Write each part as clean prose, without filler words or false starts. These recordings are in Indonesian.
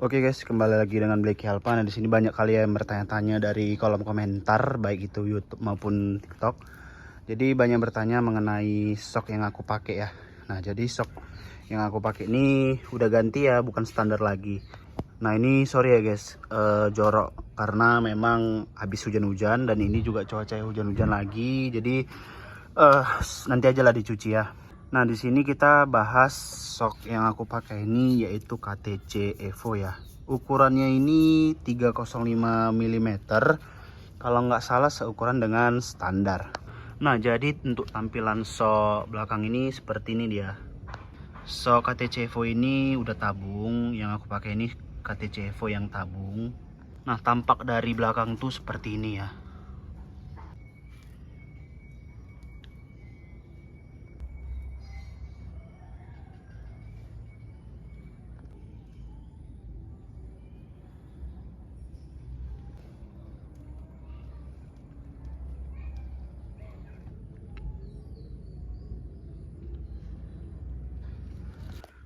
Oke guys, kembali lagi dengan Blacky Alpa. Nah, di sini banyak kali yang bertanya-tanya dari kolom komentar, baik itu YouTube maupun TikTok. Jadi banyak bertanya mengenai sok yang aku pakai ya. Nah, jadi sok yang aku pakai ini udah ganti ya, bukan standar lagi. Nah, ini sorry ya guys, jorok karena memang habis hujan-hujan dan ini juga cuaca hujan-hujan lagi. Jadi nanti aja lah dicuci ya. Nah, di sini kita bahas sok yang aku pakai ini yaitu KTC Evo ya. Ukurannya ini 305 mm. Kalau nggak salah seukuran dengan standar. Nah, jadi untuk tampilan sok belakang ini seperti ini dia. Sok KTC Evo ini udah tabung. Yang aku pakai ini KTC Evo yang tabung. Nah, tampak dari belakang tuh seperti ini ya.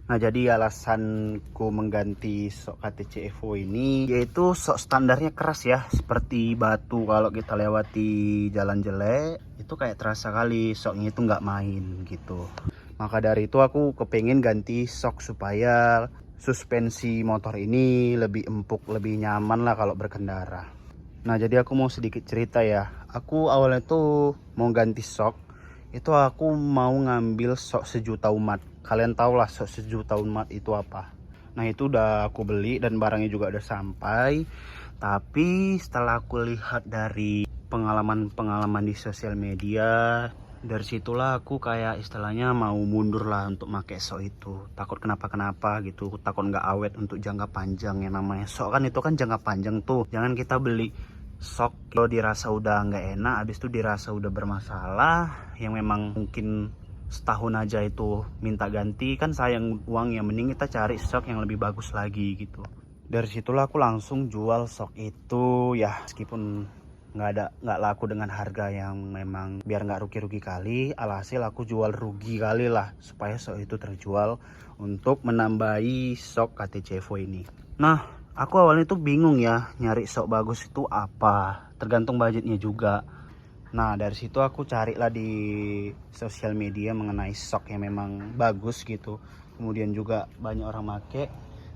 Nah, jadi alasanku mengganti sok KTC Evo ini yaitu sok standarnya keras ya, seperti batu. Kalau kita lewati jalan jelek itu kayak terasa kali soknya itu nggak main gitu. Maka dari itu aku kepengen ganti sok supaya suspensi motor ini lebih empuk, lebih nyaman lah kalau berkendara. Nah, jadi aku mau sedikit cerita ya. Aku awalnya tuh mau ganti sok, itu aku mau ngambil sok sejuta umat. Kalian tau lah sok sejuta umat itu apa. Nah, itu udah aku beli dan barangnya juga udah sampai. Tapi setelah aku lihat dari pengalaman-pengalaman di sosial media, dari situlah aku kayak istilahnya mau mundur lah untuk pakai sok itu. Takut kenapa-kenapa gitu, takut nggak awet untuk jangka panjang. Yang namanya sok kan itu kan jangka panjang tuh. Jangan kita beli sok kalau dirasa udah nggak enak, habis itu dirasa udah bermasalah, yang memang mungkin setahun aja itu minta ganti, kan sayang uang ya. Mending kita cari sok yang lebih bagus lagi gitu. Dari situlah aku langsung jual sok itu ya, meskipun nggak laku dengan harga yang memang biar nggak rugi-rugi kali, alhasil aku jual rugi kali lah supaya sok itu terjual untuk menambahi sok KTC Evo ini. Nah, aku awalnya tuh bingung ya nyari sok bagus itu apa, tergantung budgetnya juga. Nah, dari situ aku carilah di sosial media mengenai sok yang memang bagus gitu. Kemudian juga banyak orang make.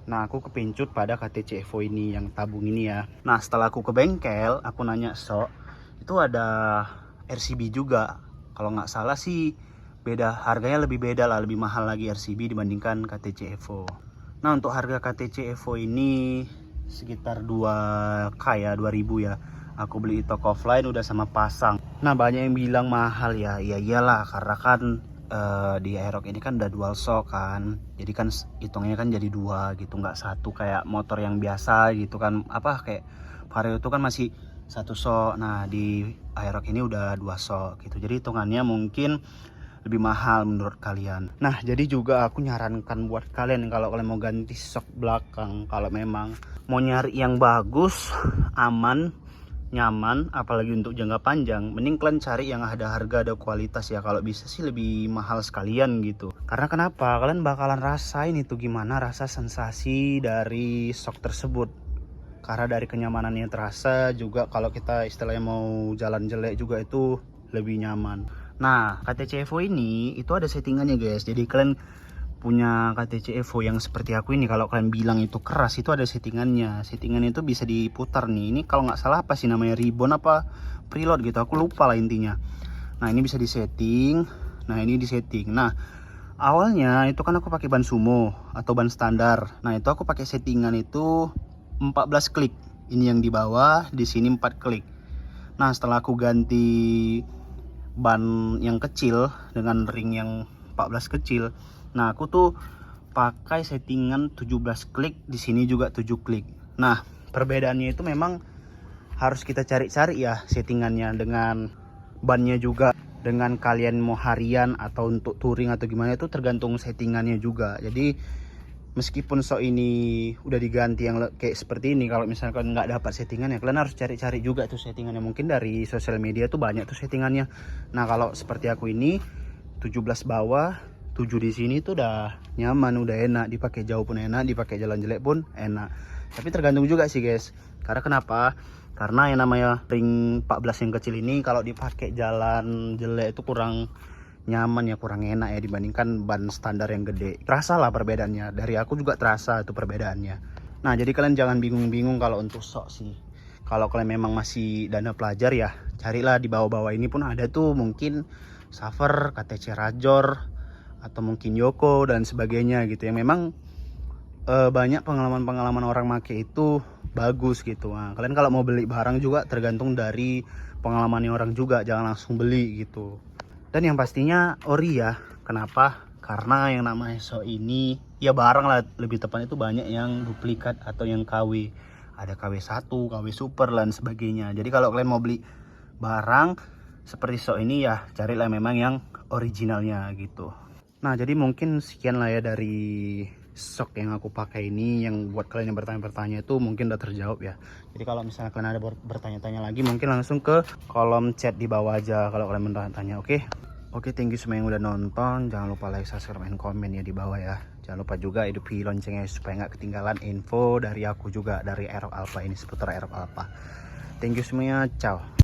Nah, aku kepincut pada KTC Evo ini yang tabung ini ya. Nah, setelah aku ke bengkel, aku nanya sok, itu ada RCB juga. Kalau nggak salah sih beda harganya, lebih beda lah, lebih mahal lagi RCB dibandingkan KTC Evo. Nah, untuk harga KTC Evo ini sekitar 2K ya, 2000 ya. Aku beli di toko offline udah sama pasang. Nah, banyak yang bilang mahal ya. Ya iyalah, karena kan di Aerox ini kan udah dual shock kan. Jadi kan hitungnya kan jadi dua gitu, nggak satu kayak motor yang biasa gitu kan. Apa kayak Vario itu kan masih satu shock. Nah, di Aerox ini udah dua shock gitu. Jadi hitungannya mungkin lebih mahal menurut kalian. Nah, jadi juga aku nyarankan buat kalian kalau kalian mau ganti shock belakang, kalau memang mau nyari yang bagus, aman, nyaman, apalagi untuk jangka panjang, mending kalian cari yang ada harga, ada kualitas ya. Kalau bisa sih lebih mahal sekalian gitu. Karena kenapa? Kalian bakalan rasain itu gimana rasa sensasi dari shock tersebut. Karena dari kenyamanannya terasa juga, kalau kita istilahnya mau jalan jelek juga itu lebih nyaman. Nah, KTC Evo ini itu ada settingannya guys. Jadi kalian punya KTC Evo yang seperti aku ini, kalau kalian bilang itu keras, itu ada settingannya. Settingannya itu bisa diputar nih. Ini kalau nggak salah apa sih namanya, ribbon apa preload gitu, aku lupa lah intinya. Nah, ini bisa disetting. Nah, ini disetting. Nah, awalnya itu kan aku pakai ban sumo atau ban standar. Nah, itu aku pakai settingan itu 14 klik. Ini yang di bawah, di sini 4 klik. Nah, setelah aku ganti ban yang kecil dengan ring yang 14 kecil, nah aku tuh pakai settingan 17 klik, di sini juga 7 klik. Nah, perbedaannya itu memang harus kita cari-cari ya settingannya, dengan bannya juga. Dengan kalian mau harian atau untuk touring atau gimana itu tergantung settingannya juga. Jadi meskipun sok ini udah diganti yang kayak seperti ini, kalau misalkan nggak dapat settingannya, kalian harus cari-cari juga tuh settingannya. Mungkin dari sosial media tuh banyak tuh settingannya. Nah, kalau seperti aku ini 17 bawah, 7 di sini tuh udah nyaman, udah enak, dipakai jauh pun enak, dipakai jalan jelek pun enak. Tapi tergantung juga sih guys. Karena kenapa? Karena yang namanya ring 14 yang kecil ini kalau dipakai jalan jelek itu kurang nyaman ya, kurang enak ya dibandingkan ban standar yang gede. Terasa lah perbedaannya. Dari aku juga terasa itu perbedaannya. Nah, jadi kalian jangan bingung-bingung kalau untuk sok sih. Kalau kalian memang masih dana pelajar ya, carilah di bawah-bawah ini pun ada tuh mungkin Saver, KTC Rajor, atau mungkin Yoko dan sebagainya gitu yang memang banyak pengalaman-pengalaman orang make itu bagus gitu. Nah, kalian kalau mau beli barang juga tergantung dari pengalamannya orang juga, jangan langsung beli gitu. Dan yang pastinya ori ya. Kenapa? Karena yang namanya so ini ya barang lah, lebih tepat itu banyak yang duplikat atau yang KW. Ada KW1, KW super dan sebagainya. Jadi kalau kalian mau beli barang seperti so ini ya carilah memang yang originalnya gitu. Nah, jadi mungkin sekian lah ya dari sok yang aku pakai ini. Yang buat kalian yang bertanya-bertanya itu mungkin udah terjawab ya. Jadi kalau misalnya kalian ada bertanya-tanya lagi, mungkin langsung ke kolom chat di bawah aja kalau kalian bertanya. Oke, thank you semua yang udah nonton. Jangan lupa like, subscribe, dan komen ya di bawah ya. Jangan lupa juga hidupi loncengnya supaya nggak ketinggalan info dari aku juga, dari Aerox Alpha ini, seputar Aerox Alpha. Thank you semuanya, ciao.